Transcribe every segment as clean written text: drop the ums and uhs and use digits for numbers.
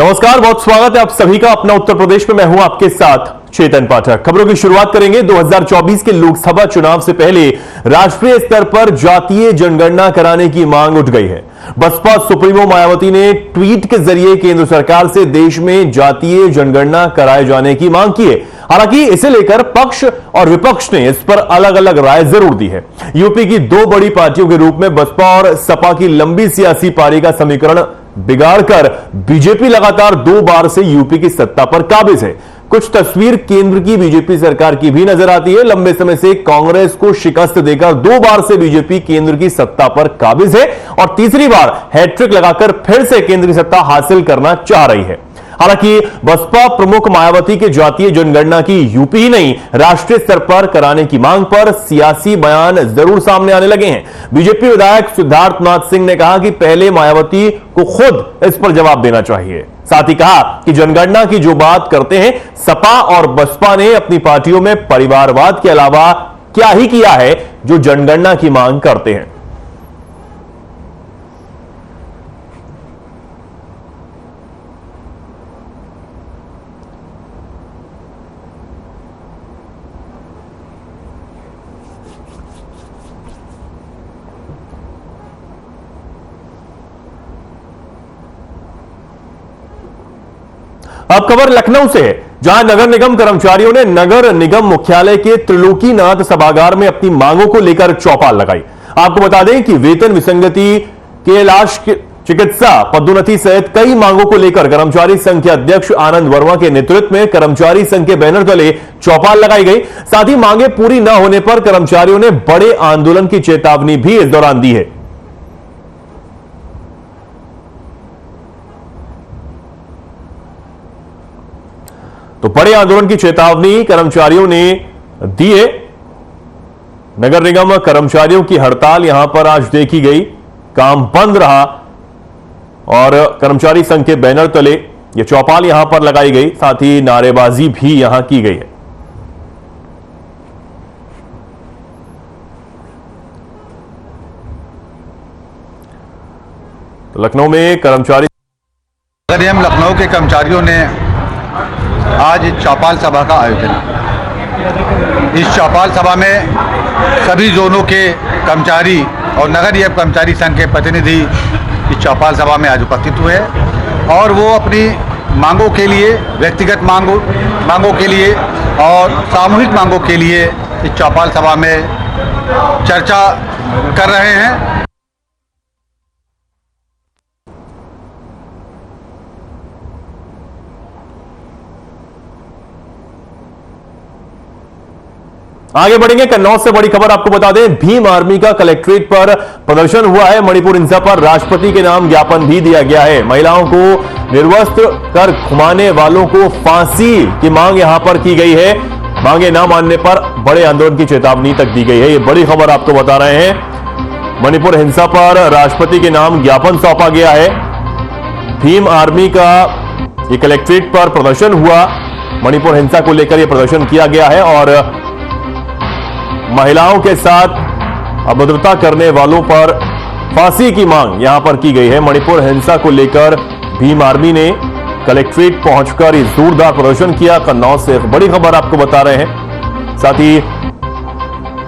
नमस्कार, बहुत स्वागत है आप सभी का अपना उत्तर प्रदेश में। मैं हूं आपके साथ चेतन पाठक। खबरों की शुरुआत करेंगे। 2024 के लोकसभा चुनाव से पहले राष्ट्रीय स्तर पर जातीय जनगणना कराने की मांग उठ गई है। बसपा सुप्रीमो मायावती ने ट्वीट के जरिए केंद्र सरकार से देश में जातीय जनगणना कराए जाने की मांग की है। हालांकि इसे लेकर पक्ष और विपक्ष ने इस पर अलग अलग राय जरूर दी है। यूपी की दो बड़ी पार्टियों के रूप में बसपा और सपा की लंबी सियासी पारी का समीकरण बिगाड़कर बीजेपी लगातार 2 बार से यूपी की सत्ता पर काबिज है। कुछ तस्वीर केंद्र की बीजेपी सरकार की भी नजर आती है। लंबे समय से कांग्रेस को शिकस्त देकर 2 बार से बीजेपी केंद्र की सत्ता पर काबिज है और तीसरी बार हैट्रिक लगाकर फिर से केंद्र की सत्ता हासिल करना चाह रही है। हालांकि बसपा प्रमुख मायावती के जातीय जनगणना की यूपी ही नहीं राष्ट्रीय स्तर पर कराने की मांग पर सियासी बयान जरूर सामने आने लगे हैं। बीजेपी विधायक सिद्धार्थनाथ सिंह ने कहा कि पहले मायावती को खुद इस पर जवाब देना चाहिए। साथ ही कहा कि जनगणना की जो बात करते हैं, सपा और बसपा ने अपनी पार्टियों में परिवारवाद के अलावा क्या ही किया है जो जनगणना की मांग करते हैं। अब खबर लखनऊ से है, जहां नगर निगम कर्मचारियों ने नगर निगम मुख्यालय के त्रिलोकीनाथ सभागार में अपनी मांगों को लेकर चौपाल लगाई। आपको बता दें कि वेतन विसंगति के इलाज चिकित्सा पदोन्नति सहित कई मांगों को लेकर कर्मचारी संघ के अध्यक्ष आनंद वर्मा के नेतृत्व में कर्मचारी संघ के बैनर तले चौपाल लगाई गई। साथ ही मांगे पूरी न होने पर कर्मचारियों ने बड़े आंदोलन की चेतावनी भी इस दौरान दी है। तो बड़े आंदोलन की चेतावनी कर्मचारियों ने दी है। नगर निगम कर्मचारियों की हड़ताल यहां पर आज देखी गई, काम बंद रहा और कर्मचारी संघ के बैनर तले यह चौपाल यहां पर लगाई गई। साथ ही नारेबाजी भी यहां की गई है। तो लखनऊ में कर्मचारी नगर निगम लखनऊ के कर्मचारियों ने आज चौपाल सभा का आयोजन। इस चौपाल सभा में सभी जोनों के कर्मचारी और नगर निगम कर्मचारी संघ के प्रतिनिधि इस चौपाल सभा में आज उपस्थित हुए और वो अपनी मांगों के लिए, व्यक्तिगत मांगों के लिए और सामूहिक मांगों के लिए इस चौपाल सभा में चर्चा कर रहे हैं। आगे बढ़ेंगे। कन्नौज से बड़ी खबर आपको बता दें, भीम आर्मी का कलेक्ट्रेट पर प्रदर्शन हुआ है। मणिपुर हिंसा पर राष्ट्रपति के नाम ज्ञापन भी दिया गया है। महिलाओं को निर्वस्त्र कर घुमाने वालों को फांसी की मांग यहां पर की गई है। मांगे न मानने पर बड़े आंदोलन की चेतावनी तक दी गई है। ये बड़ी खबर आपको बता रहे हैं। मणिपुर हिंसा पर राष्ट्रपति के नाम ज्ञापन सौंपा गया है। भीम आर्मी का ये कलेक्ट्रेट पर प्रदर्शन हुआ। मणिपुर हिंसा को लेकर यह प्रदर्शन किया गया है और महिलाओं के साथ अभद्रता करने वालों पर फांसी की मांग यहां पर की गई है। मणिपुर हिंसा को लेकर भीम आर्मी ने कलेक्ट्रेट पहुंचकर इस जोरदार प्रदर्शन किया। कन्नौज से एक बड़ी खबर आपको बता रहे हैं। साथ ही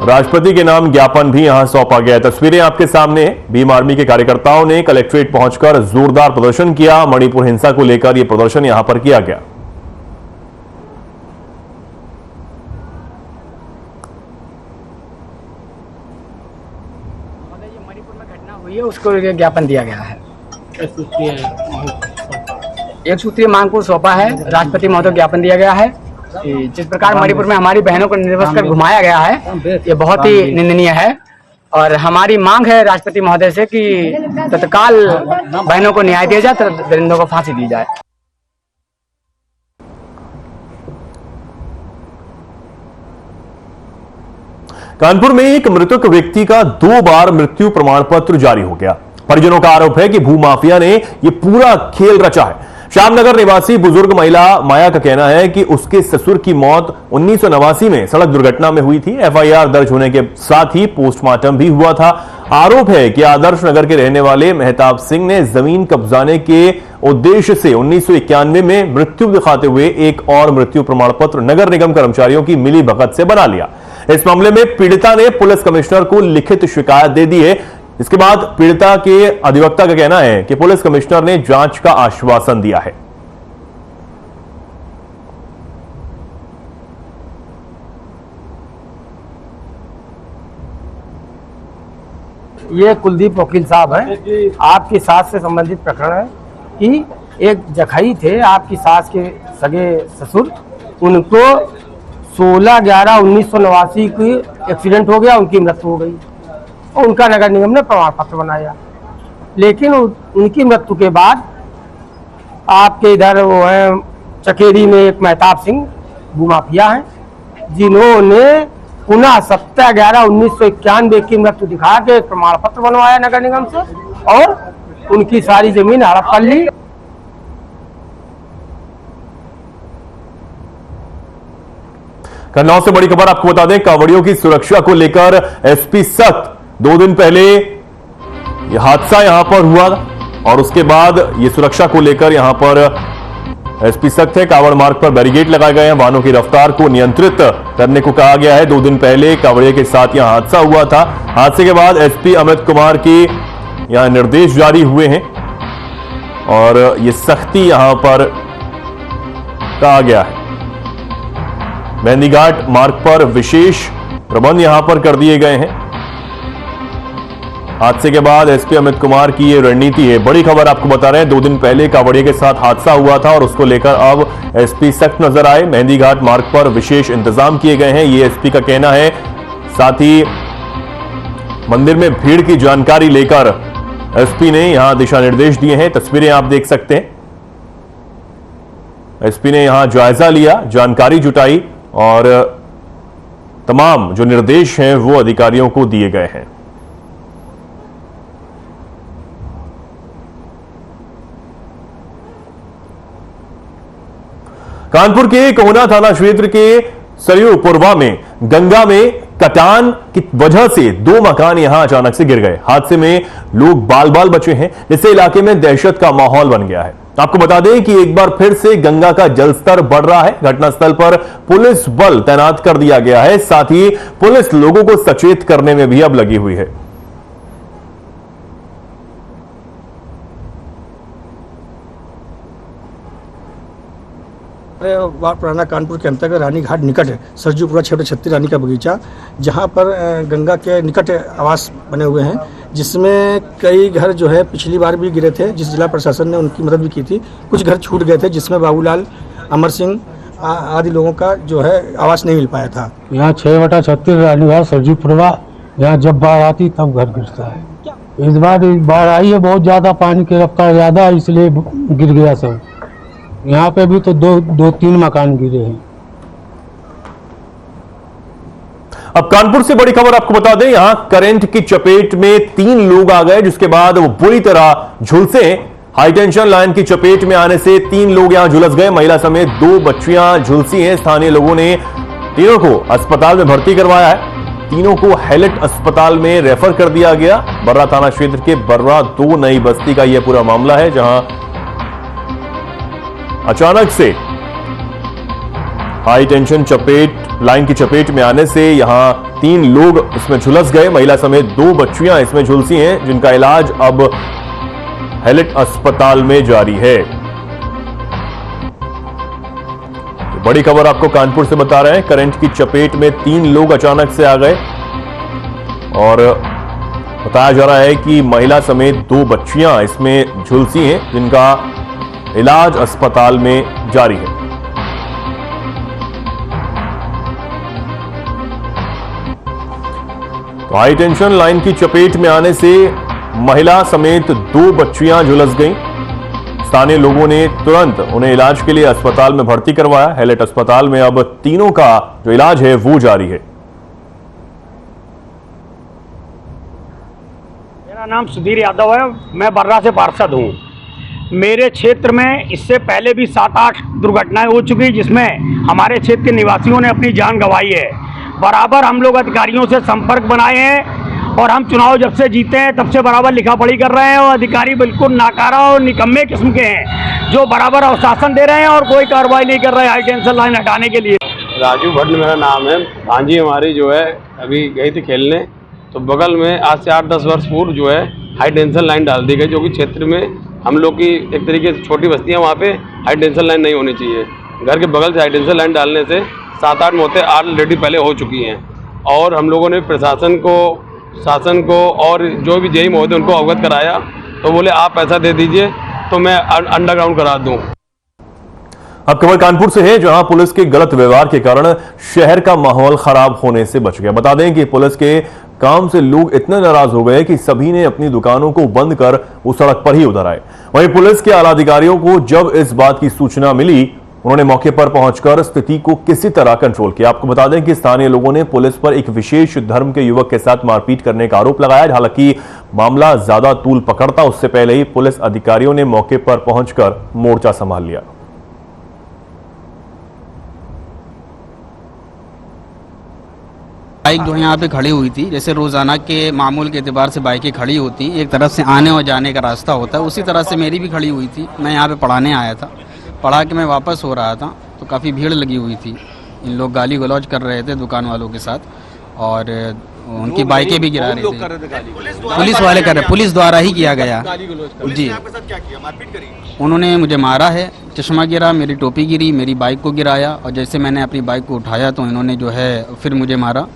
राष्ट्रपति के नाम ज्ञापन भी यहां सौंपा गया है। तस्वीरें आपके सामने। भीम आर्मी के कार्यकर्ताओं ने कलेक्ट्रेट पहुंचकर जोरदार प्रदर्शन किया। मणिपुर हिंसा को लेकर यह प्रदर्शन यहां पर किया गया। उसको ज्ञापन दिया गया है। एक सूत्रीय मांग को सौंपा है। राष्ट्रपति महोदय को ज्ञापन दिया गया है। जिस प्रकार मणिपुर में हमारी बहनों को निर्वस्त्र कर घुमाया गया है, ये बहुत ही निंदनीय है और हमारी मांग है राष्ट्रपति महोदय से कि तत्काल बहनों को न्याय दिया जाए, दरिंदों को फांसी दी जाए। कानपुर में एक मृतक व्यक्ति का 2 बार मृत्यु प्रमाण पत्र जारी हो गया। परिजनों का आरोप है कि भूमाफिया ने यह पूरा खेल रचा है। श्यामनगर निवासी बुजुर्ग महिला माया का कहना है कि उसके ससुर की मौत 1989 में सड़क दुर्घटना में हुई थी। एफआईआर दर्ज होने के साथ ही पोस्टमार्टम भी हुआ था। आरोप है कि आदर्श नगर के रहने वाले मेहताब सिंह ने जमीन कब्जाने के उद्देश्य से 1991 में मृत्यु दिखाते हुए एक और मृत्यु प्रमाण पत्र नगर निगम कर्मचारियों की मिली भगत से बना लिया। इस मामले में पीड़िता ने पुलिस कमिश्नर को लिखित शिकायत दे दी है। इसके बाद पीड़िता के अधिवक्ता का कहना है कि पुलिस कमिश्नर ने जांच का आश्वासन दिया है। ये कुलदीप वकील साहब हैं। आपकी सास से संबंधित प्रकरण है कि एक जखई थे आपकी सास के सगे ससुर, उनको 16/11/1989 की एक्सीडेंट हो गया, उनकी मृत्यु हो गई और उनका नगर निगम ने प्रमाण पत्र बनाया। लेकिन उनकी मृत्यु के बाद आपके इधर वो है चकेरी में एक मेहताब सिंह भूमाफिया हैं, जिन्होंने पुनः 17/11/1991 की मृत्यु दिखा के एक प्रमाण पत्र बनवाया नगर निगम से और उनकी सारी जमीन हड़प कर ली। कन्नौज से बड़ी खबर आपको बता दें, कांवड़ियों की सुरक्षा को लेकर एसपी सख्त। 2 दिन पहले यह हादसा यहां पर हुआ और उसके बाद यह सुरक्षा को लेकर यहां पर एसपी सख्त है। कांवड़ मार्ग पर बैरिकेड लगाए गए हैं, वाहनों की रफ्तार को नियंत्रित करने को कहा गया है। 2 दिन पहले कांवड़िया के साथ यहां हादसा हुआ था। हादसे के बाद एसपी अमित कुमार के यहां निर्देश जारी हुए हैं और यह सख्ती यहां पर कहा गया है। मेहंदी घाट मार्ग पर विशेष प्रबंध यहां पर कर दिए गए हैं। हादसे के बाद एसपी अमित कुमार की ये रणनीति है। बड़ी खबर आपको बता रहे हैं, 2 दिन पहले कांवड़िया के साथ हादसा हुआ था और उसको लेकर अब एसपी सख्त नजर आए। मेहंदी घाट मार्ग पर विशेष इंतजाम किए गए हैं, ये एसपी का कहना है। साथ ही मंदिर में भीड़ की जानकारी लेकर एसपी ने यहां दिशा निर्देश दिए हैं। तस्वीरें आप देख सकते हैं। एसपी ने यहां जायजा लिया, जानकारी जुटाई और तमाम जो निर्देश हैं वो अधिकारियों को दिए गए हैं। कानपुर के कोहना थाना क्षेत्र के सरयू पुरवा में गंगा में कटान की वजह से 2 मकान यहां अचानक से गिर गए। हादसे में लोग बाल बाल बचे हैं, जिससे इलाके में दहशत का माहौल बन गया है। आपको बता दें कि एक बार फिर से गंगा का जलस्तर बढ़ रहा है। घटनास्थल पर पुलिस बल तैनात कर दिया गया है। साथ ही पुलिस लोगों को सचेत करने में भी अब लगी हुई है। पुराना कानपुर के अंतर्गत रानी घाट निकट है सरजूपुरा क्षेत्र छत्ती रानी का बगीचा, जहां पर गंगा के निकट आवास बने हुए हैं, जिसमें कई घर जो है पिछली बार भी गिरे थे, जिस जिला प्रशासन ने उनकी मदद भी की थी। कुछ घर छूट गए थे, जिसमें बाबूलाल, अमर सिंह आदि लोगों का जो है आवास नहीं मिल पाया था। यहाँ 6/36 रानी घाट सरजूपुरा, यहाँ जब बाढ़ आती तब घर गिरता है। इस बार बाढ़ आई है, बहुत ज्यादा पानी की रफ्तार ज्यादा है, इसलिए गिर गया सब। यहाँ पे भी तो 2-3 मकान गिरे हैं। अब कानपुर से बड़ी खबर आपको बता दें, यहां करंट की चपेट में 3 लोग आ गए, जिसके बाद वो बुरी तरह झुलसे। हाई टेंशन लाइन की चपेट में आने से 3 लोग यहां झुलस गए। महिला समेत 2 बच्चियां झुलसी हैं। स्थानीय लोगों ने तीनों को अस्पताल में भर्ती करवाया है। तीनों को हैलेट अस्पताल में रेफर कर दिया गया। बर्रा थाना क्षेत्र के बर्रा 2 नई बस्ती का यह पूरा मामला है, जहां अचानक से हाई टेंशन लाइन की चपेट में आने से यहां 3 लोग इसमें झुलस गए। महिला समेत 2 बच्चियां इसमें झुलसी हैं, जिनका इलाज अब हैलेट अस्पताल में जारी है। बड़ी खबर आपको कानपुर से बता रहे हैं, करंट की चपेट में 3 लोग अचानक से आ गए और बताया जा रहा है कि महिला समेत 2 बच्चियां इसमें झुलसी हैं, जिनका इलाज अस्पताल में जारी है। तो हाई टेंशन लाइन की चपेट में आने से महिला समेत 2 बच्चियां झुलस गईं। स्थानीय लोगों ने तुरंत उन्हें इलाज के लिए अस्पताल में भर्ती करवाया। हैलेट अस्पताल में अब तीनों का जो इलाज है वो जारी है। मेरा नाम सुधीर यादव है, मैं बर्रा से पार्षद हूँ। मेरे क्षेत्र में इससे पहले भी 7-8 दुर्घटनाएं हो चुकी, जिसमें हमारे क्षेत्र के निवासियों ने अपनी जान गंवाई है। बराबर हम लोग अधिकारियों से संपर्क बनाए हैं और हम चुनाव जब से जीते हैं तब से बराबर लिखा पढ़ी कर रहे हैं और अधिकारी बिल्कुल नाकारा और निकम्मे किस्म के हैं जो बराबर आश्वासन दे रहे हैं और कोई कार्रवाई नहीं कर रहे हाई टेंशन लाइन हटाने के लिए। राजू भट्ट मेरा नाम है। भांजी हमारी जो है अभी गई थी खेलने, तो बगल में आज से 8-10 वर्ष पूर्व जो है हाई टेंशन लाइन डाल दी गई, जो कि क्षेत्र में हम लोग की एक तरीके से छोटी बस्तियाँ, वहाँ पे हाई टेंशन लाइन नहीं होनी चाहिए। घर के बगल से हाई टेंशन लाइन डालने से 7-8 मौतें ऑलरेडी पहले हो चुकी हैं और हम लोगों ने प्रशासन को, शासन को और जो भी जेई महोदय उनको अवगत कराया, तो बोले आप पैसा दे दीजिए तो मैं अंडरग्राउंड करा दूँ। अब खबर कानपुर से है, जहां पुलिस के गलत व्यवहार के कारण शहर का माहौल खराब होने से बच गया। बता दें कि पुलिस के काम से लोग इतने नाराज हो गए कि सभी ने अपनी दुकानों को बंद कर उस सड़क पर ही उतर आए। वहीं पुलिस के आला अधिकारियों को जब इस बात की सूचना मिली, उन्होंने मौके पर पहुंचकर स्थिति को किसी तरह कंट्रोल किया। आपको बता दें कि स्थानीय लोगों ने पुलिस पर एक विशेष धर्म के युवक के साथ मारपीट करने का आरोप लगाया। हालांकि मामला ज्यादा तूल पकड़ता उससे पहले ही पुलिस अधिकारियों ने मौके पर पहुंचकर मोर्चा संभाल लिया। बाइक जो यहाँ पे खड़ी हुई थी, जैसे रोजाना के मामूल के एतबार से बाइकें खड़ी होती, एक तरफ से आने और जाने का रास्ता होता है, उसी तरह से मेरी भी खड़ी हुई थी। मैं यहाँ पे पढ़ाने आया था, पढ़ा के मैं वापस हो रहा था तो काफ़ी भीड़ लगी हुई थी। इन लोग गाली गलौज कर रहे थे दुकान वालों के साथ और उनकी बाइकें भी गिरा रहे थे। पुलिस वाले कर रहे, पुलिस द्वारा ही किया गया जी। उन्होंने मुझे मारा है, चश्मा गिरा, मेरी टोपी गिरी, मेरी बाइक को गिराया और जैसे मैंने अपनी बाइक को उठाया तो इन्होंने जो है फिर मुझे मारा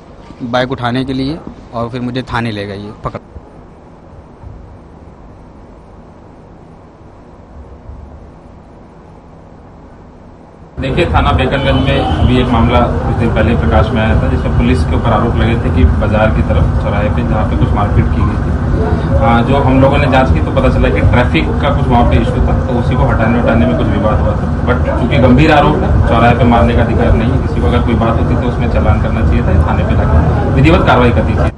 बाइक उठाने के लिए और फिर मुझे थाने ले गए पकड़। देखिए, थाना बेकनगंज में अभी एक मामला कुछ दिन पहले प्रकाश में आया था, जिसमें पुलिस के ऊपर आरोप लगे थे कि बाजार की तरफ चौराहे पे जहाँ पे कुछ मारपीट की गई थी। जो हम लोगों ने जांच की तो पता चला कि ट्रैफिक का कुछ वहाँ पे इशू था, तो उसी को हटाने में कुछ विवाद हुआ था। बट चूंकि गंभीर आरोप है, चौराहे पे मारने का अधिकार नहीं है किसी को। अगर कोई बात होती तो उसमें चालान करना चाहिए था, थाने पे लाकर विधिवत कार्रवाई करनी चाहिए।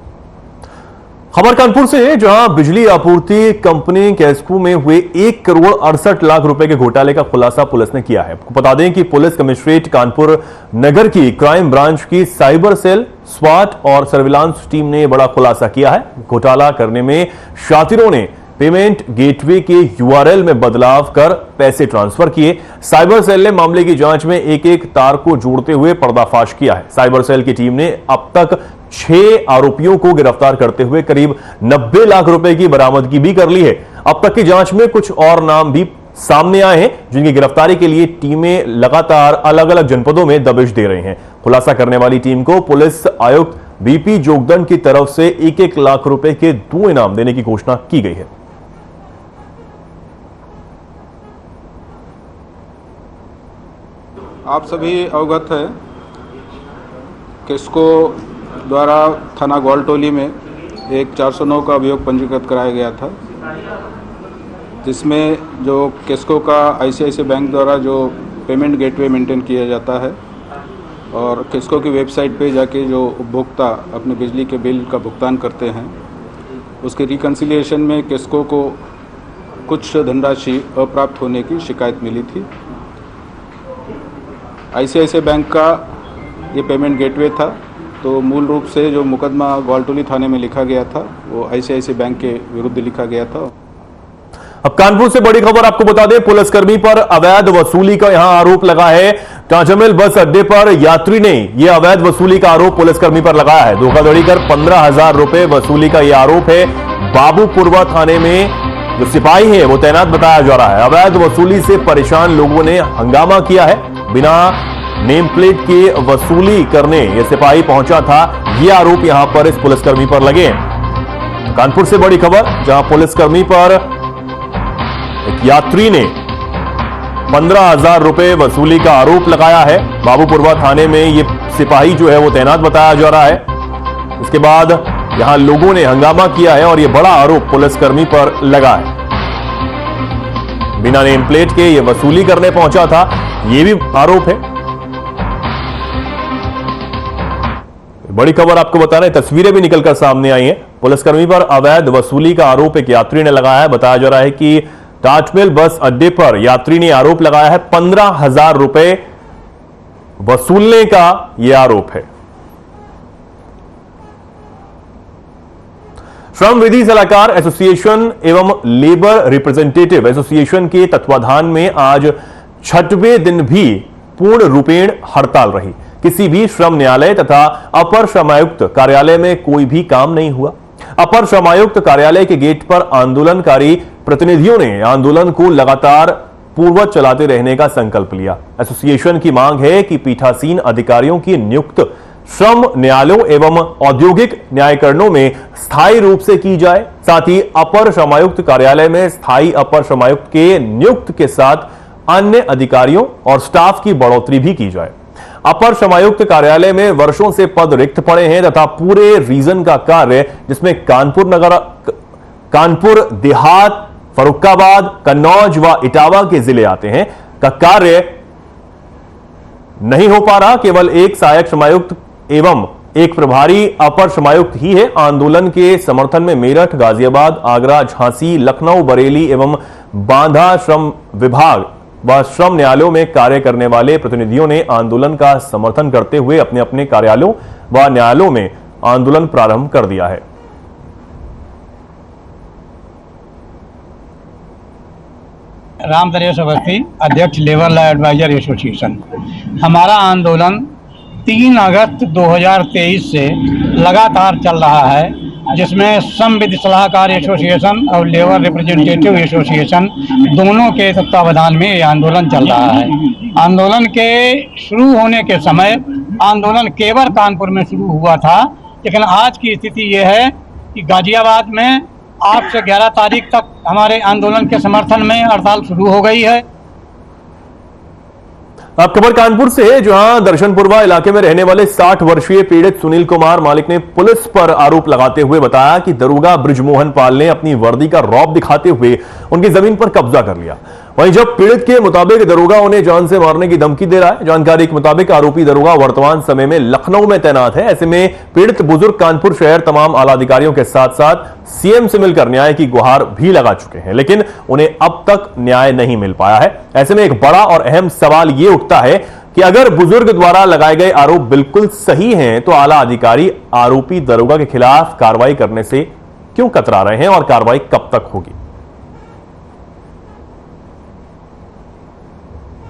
खबर कानपुर से है, जहां बिजली आपूर्ति कंपनी कैस्को में हुए 1 करोड़ 68 लाख रुपए के घोटाले का खुलासा पुलिस ने किया है। आपको बता दें कि पुलिस कमिश्नरेट कानपुर नगर की क्राइम ब्रांच की साइबर सेल, स्वाट और सर्विलांस टीम ने बड़ा खुलासा किया है। घोटाला करने में शातिरों ने पेमेंट गेटवे के यूआरएल में बदलाव कर पैसे ट्रांसफर किए। साइबर सेल ने मामले की जांच में एक तार को जोड़ते हुए पर्दाफाश किया है। साइबर सेल की टीम ने अब तक 6 आरोपियों को गिरफ्तार करते हुए करीब 90 लाख रुपए की बरामदगी भी कर ली है। अब तक की जांच में कुछ और नाम भी सामने आए हैं, जिनकी गिरफ्तारी के लिए टीमें लगातार अलग अलग जनपदों में दबिश दे रही हैं। खुलासा करने वाली टीम को पुलिस आयुक्त बीपी जोगदंड की तरफ से 1-1 लाख रुपए के 2 इनाम देने की घोषणा की गई है। आप सभी अवगत है, किसको द्वारा थाना ग्वालटोली में एक 409 का अभियोग पंजीकृत कराया गया था, जिसमें जो किसको का आईसीआईसीआई बैंक द्वारा जो पेमेंट गेटवे मेंटेन किया जाता है और किसको की वेबसाइट पे जाके जो उपभोक्ता अपने बिजली के बिल का भुगतान करते हैं, उसके रिकन्सिलिएशन में किसको को कुछ धनराशि अप्राप्त होने की शिकायत मिली थी। आईसीआईसीआई बैंक का ये पेमेंट गेटवे था, तो मूल रूप से जो मुकदमा ग्वालटोली थाने में लिखा गया था वो आईसीआईसीआई बैंक के विरुद्ध लिखा गया था। अब कानपुर से बड़ी खबर आपको बता दें, पुलिसकर्मी पर अवैध वसूली का यहां आरोप लगा है। टांचमेल बस अड्डे पर यात्री ने यह अवैध वसूली का आरोप पुलिसकर्मी पर लगाया है। धोखाधड़ी कर 15,000 रुपए वसूली का यह आरोप है। बाबूपुरवा थाने में जो सिपाही है वो तैनात बताया जा रहा है। अवैध वसूली से परेशान लोगों ने हंगामा किया है। बिना नेम प्लेट के वसूली करने यह सिपाही पहुंचा था, यह आरोप यहां पर इस पुलिसकर्मी पर लगे हैं। कानपुर से बड़ी खबर, जहां पुलिसकर्मी पर एक यात्री ने 15,000 रुपए वसूली का आरोप लगाया है। बाबूपुरवा थाने में यह सिपाही जो है वो तैनात बताया जा रहा है। इसके बाद यहां लोगों ने हंगामा किया है और यह बड़ा आरोप पुलिसकर्मी पर लगा है। बिना नेम प्लेट के यह वसूली करने पहुंचा था, यह भी आरोप है। बड़ी खबर आपको बता रहे हैं, तस्वीरें भी निकलकर सामने आई हैं। पुलिसकर्मी पर अवैध वसूली का आरोप एक यात्री ने लगाया है। बताया जा रहा है कि टाटमेल बस अड्डे पर यात्री ने आरोप लगाया है, 15,000 रुपए वसूलने का यह आरोप है। श्रम विधि सलाहकार एसोसिएशन एवं लेबर रिप्रेजेंटेटिव एसोसिएशन के तत्वाधान में आज 6वें दिन भी पूर्ण रूपेण हड़ताल रही। किसी भी श्रम न्यायालय तथा अपर श्रमायुक्त कार्यालय में कोई भी काम नहीं हुआ। अपर श्रमायुक्त कार्यालय के गेट पर आंदोलनकारी प्रतिनिधियों ने आंदोलन को लगातार पूर्ववत चलाते रहने का संकल्प लिया। एसोसिएशन की मांग है कि पीठासीन अधिकारियों की नियुक्त श्रम न्यायालयों एवं औद्योगिक न्यायकरणों में स्थायी रूप से की जाए। साथ ही अपर श्रमायुक्त कार्यालय में स्थायी अपर श्रमायुक्त के नियुक्त के साथ अन्य अधिकारियों और स्टाफ की बढ़ोतरी भी की जाए। अपर श्रमायुक्त कार्यालय में वर्षों से पद रिक्त पड़े हैं तथा पूरे रीजन का कार्य, जिसमें कानपुर देहात, फर्रुखाबाद, कन्नौज व इटावा के जिले आते हैं, का कार्य नहीं हो पा रहा। केवल एक सहायक श्रमायुक्त एवं एक प्रभारी अपर श्रमायुक्त ही है। आंदोलन के समर्थन में मेरठ, गाजियाबाद, आगरा, झांसी, लखनऊ, बरेली एवं बांदा श्रम विभाग व श्रम न्यायालयों में कार्य करने वाले प्रतिनिधियों ने आंदोलन का समर्थन करते हुए अपने अपने कार्यालयों व न्यायालयों में आंदोलन प्रारंभ कर दिया है। राम नरेश अवस्थी, अध्यक्ष लेबर लॉ एडवाइजर एसोसिएशन। हमारा आंदोलन 3 अगस्त 2023 से लगातार चल रहा है, जिसमें श्रम विधि सलाहकार एसोसिएशन और लेबर रिप्रेजेंटेटिव एसोसिएशन दोनों के तत्वावधान में ये आंदोलन चल रहा है। आंदोलन के शुरू होने के समय आंदोलन केवल कानपुर में शुरू हुआ था, लेकिन आज की स्थिति ये है कि गाजियाबाद में 8 से 11 तारीख तक हमारे आंदोलन के समर्थन में हड़ताल शुरू हो गई है। अब खबर कानपुर से है, जहां दर्शनपुरवा इलाके में रहने वाले 60 वर्षीय पीड़ित सुनील कुमार मालिक ने पुलिस पर आरोप लगाते हुए बताया कि दरोगा बृजमोहन पाल ने अपनी वर्दी का रौब दिखाते हुए उनकी जमीन पर कब्जा कर लिया। वहीं जब पीड़ित के मुताबिक दरोगा उन्हें जान से मारने की धमकी दे रहा है। जानकारी के मुताबिक आरोपी दरोगा वर्तमान समय में लखनऊ में तैनात है। ऐसे में पीड़ित बुजुर्ग कानपुर शहर तमाम आला अधिकारियों के साथ साथ सीएम से मिलकर न्याय की गुहार भी लगा चुके हैं, लेकिन उन्हें अब तक न्याय नहीं मिल पाया है। ऐसे में एक बड़ा और अहम सवाल यह उठता है कि अगर बुजुर्ग द्वारा लगाए गए आरोप बिल्कुल सही हैं, तो आला अधिकारी आरोपी दरोगा के खिलाफ कार्रवाई करने से क्यों कतरा रहे हैं और कार्रवाई कब तक होगी?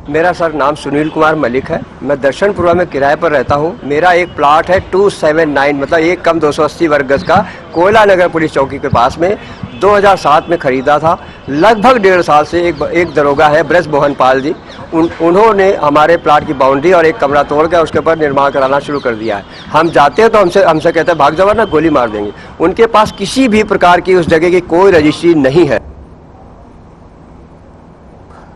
मेरा सर नाम सुनील कुमार मलिक है। मैं दर्शनपुरा में किराए पर रहता हूँ। मेरा एक प्लाट है 279, मतलब 1 कम 280 वर्ग गज का, कोयला नगर पुलिस चौकी के पास में 2007 में खरीदा था। लगभग 1.5 साल से एक दरोगा है बृजमोहन पाल जी, उन्होंने हमारे प्लाट की बाउंड्री और एक कमरा तोड़ कर उसके ऊपर निर्माण कराना शुरू कर दिया है। हम जाते हैं तो हमसे कहते हैं भाग जाओ ना, गोली मार देंगे। उनके पास किसी भी प्रकार की उस जगह की कोई रजिस्ट्री नहीं है।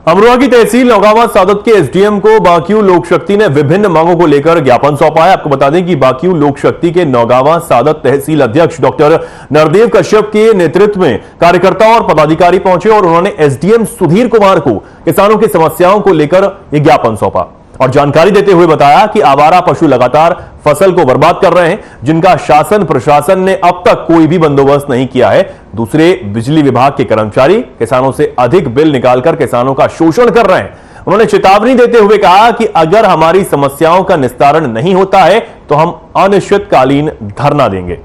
अमरोहा की तहसील नौगावा सादत के एसडीएम को बाक्यू लोक शक्ति ने विभिन्न मांगों को लेकर ज्ञापन सौंपा है। आपको बता दें कि बाक्यू लोक शक्ति के नौगावा सादत तहसील अध्यक्ष डॉक्टर नरदेव कश्यप के नेतृत्व में कार्यकर्ता और पदाधिकारी पहुंचे और उन्होंने एसडीएम सुधीर कुमार को किसानों की समस्याओं को लेकर यह ज्ञापन सौंपा और जानकारी देते हुए बताया कि आवारा पशु लगातार फसल को बर्बाद कर रहे हैं, जिनका शासन प्रशासन ने अब तक कोई भी बंदोबस्त नहीं किया है। दूसरे, बिजली विभाग के कर्मचारी किसानों से अधिक बिल निकालकर किसानों का शोषण कर रहे हैं। उन्होंने चेतावनी देते हुए कहा कि अगर हमारी समस्याओं का निस्तारण नहीं होता है तो हम अनिश्चितकालीन धरना देंगे।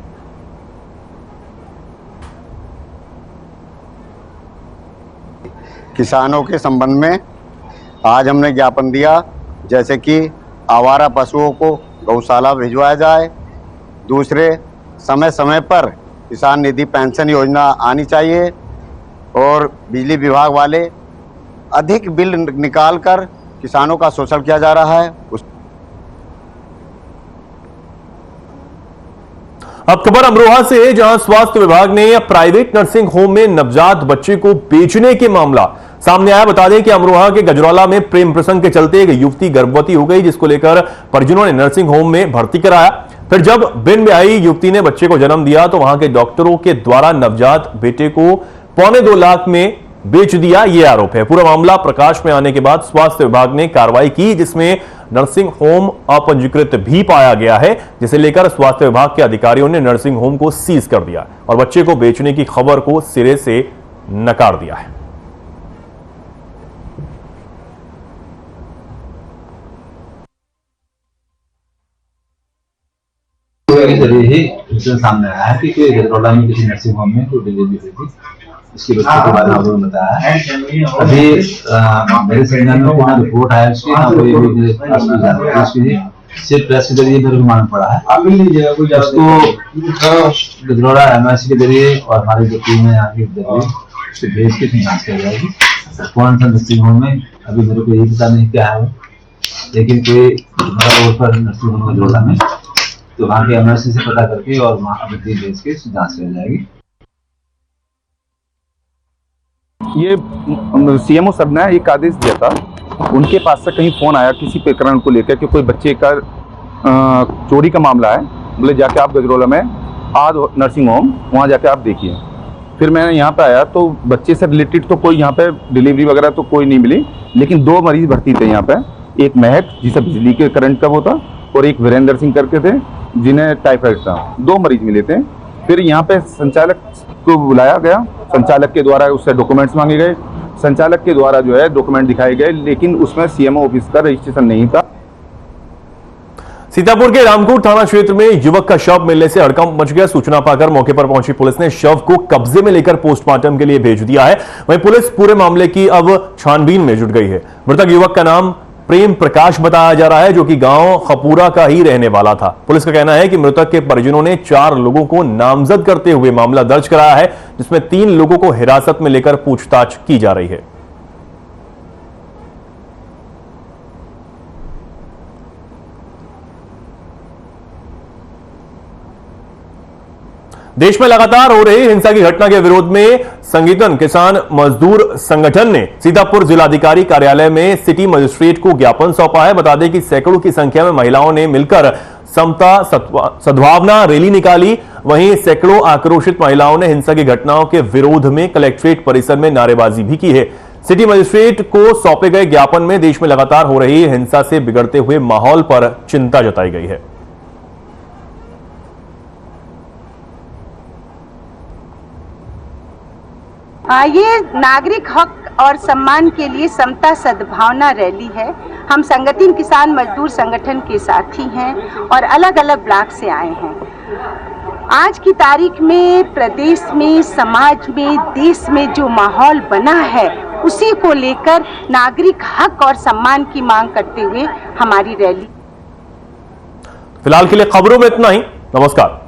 किसानों के संबंध में आज हमने ज्ञापन दिया, जैसे कि आवारा पशुओं को गौशाला भिजवाया जाए। दूसरे, समय समय पर किसान निधि पेंशन योजना आनी चाहिए और बिजली विभाग वाले अधिक बिल निकालकर किसानों का शोषण किया जा रहा है। अब खबर अमरोहा से है, जहां स्वास्थ्य विभाग ने प्राइवेट नर्सिंग होम में नवजात बच्चे को बेचने के मामला सामने आया। बता दें कि अमरोहा के गजरौला में प्रेम प्रसंग के चलते एक युवती गर्भवती हो गई, जिसको लेकर परिजनों ने नर्सिंग होम में भर्ती कराया। फिर जब बिन ब्याही युवती ने बच्चे को जन्म दिया तो वहां के डॉक्टरों के द्वारा नवजात बेटे को 2.25 लाख में बेच दिया, यह आरोप है। पूरा मामला प्रकाश में आने के बाद स्वास्थ्य विभाग ने कार्रवाई की, जिसमें नर्सिंग होम अपंजीकृत भी पाया गया है, जिसे लेकर स्वास्थ्य विभाग के अधिकारियों ने नर्सिंग होम को सीज कर दिया और बच्चे को बेचने की खबर को सिरे से नकार दिया है। के जरिए ही इंसिडेंट सामने आया है कि कोई गजरौला में किसी नर्सिंग होम में कोई डिलीवरी हुई थी, इसकी बच्चे के बारे में आप लोगों ने बताया है। अभी मेरे संज्ञान में कोई रिपोर्ट आया उसकी, ना कोई भी सिर्फ प्रेस के जरिए मेरे को मालूम पड़ा है। उसको गजरौला एमआईसी के जरिए और हमारी जो टीम है यहाँ की जरिए भेज के जांच की जाएगी। कौन सा नर्सिंग होम में अभी मेरे को ये पता नहीं क्या है, लेकिन कोई रोड पर नर्सिंग होम गजरौला में, तो वहाँ के एमआईसी से पता करके और वहाँ अभी भेज के जांच की जाएगी। ये सीएमओ सर ने एक आदेश दिया था, उनके पास से कहीं फ़ोन आया किसी प्रकरण को लेकर कि कोई बच्चे का चोरी का मामला है, बोले जाके आप गजरौला में आज नर्सिंग होम वहाँ जाके आप देखिए। फिर मैं यहाँ पे आया तो बच्चे से रिलेटेड तो कोई यहाँ पे डिलीवरी वगैरह तो कोई नहीं मिली, लेकिन 2 मरीज भर्ती थे यहाँ पे। एक महक जिसे बिजली के करंट का वो था, और एक वीरेंद्र सिंह करके थे जिन्हें टाइफाइड था। 2 मरीज मिले थे। फिर यहाँ पे संचालक को बुलाया गया, संचालक के द्वारा उससे डॉक्यूमेंट्स मांगे गए, संचालक के द्वारा जो है डॉक्यूमेंट दिखाए गए, लेकिन उसमें सीएमओ ऑफिस का रजिस्ट्रेशन नहीं था। सीतापुर के रामकोट थाना क्षेत्र में युवक का शव मिलने से हड़कंप मच गया। सूचना पाकर मौके पर पहुंची पुलिस ने शव को कब्जे में लेकर पोस्टमार्टम के लिए भेज दिया है। वहीं पुलिस पूरे मामले की अब छानबीन में जुट गई है। मृतक युवक का नाम प्रेम प्रकाश बताया जा रहा है, जो कि गांव खपूरा का ही रहने वाला था। पुलिस का कहना है कि मृतक के परिजनों ने 4 लोगों को नामजद करते हुए मामला दर्ज कराया है, जिसमें 3 लोगों को हिरासत में लेकर पूछताछ की जा रही है। देश में लगातार हो रही हिंसा की घटना के विरोध में संगठन किसान मजदूर संगठन ने सीतापुर जिलाधिकारी कार्यालय में सिटी मजिस्ट्रेट को ज्ञापन सौंपा है। बता दें कि सैकड़ों की संख्या में महिलाओं ने मिलकर समता सद्भावना रैली निकाली। वहीं सैकड़ों आक्रोशित महिलाओं ने हिंसा की घटनाओं के विरोध में कलेक्ट्रेट परिसर में नारेबाजी भी की है। सिटी मजिस्ट्रेट को सौंपे गए ज्ञापन में देश में लगातार हो रही हिंसा से बिगड़ते हुए माहौल पर चिंता जताई गई है। ये नागरिक हक और सम्मान के लिए समता सद्भावना रैली है। हम संगठन किसान मजदूर संगठन के साथी हैं और अलग अलग ब्लॉक से आए हैं। आज की तारीख में प्रदेश में, समाज में, देश में जो माहौल बना है, उसी को लेकर नागरिक हक और सम्मान की मांग करते हुए हमारी रैली। फिलहाल के लिए खबरों में इतना ही। नमस्कार।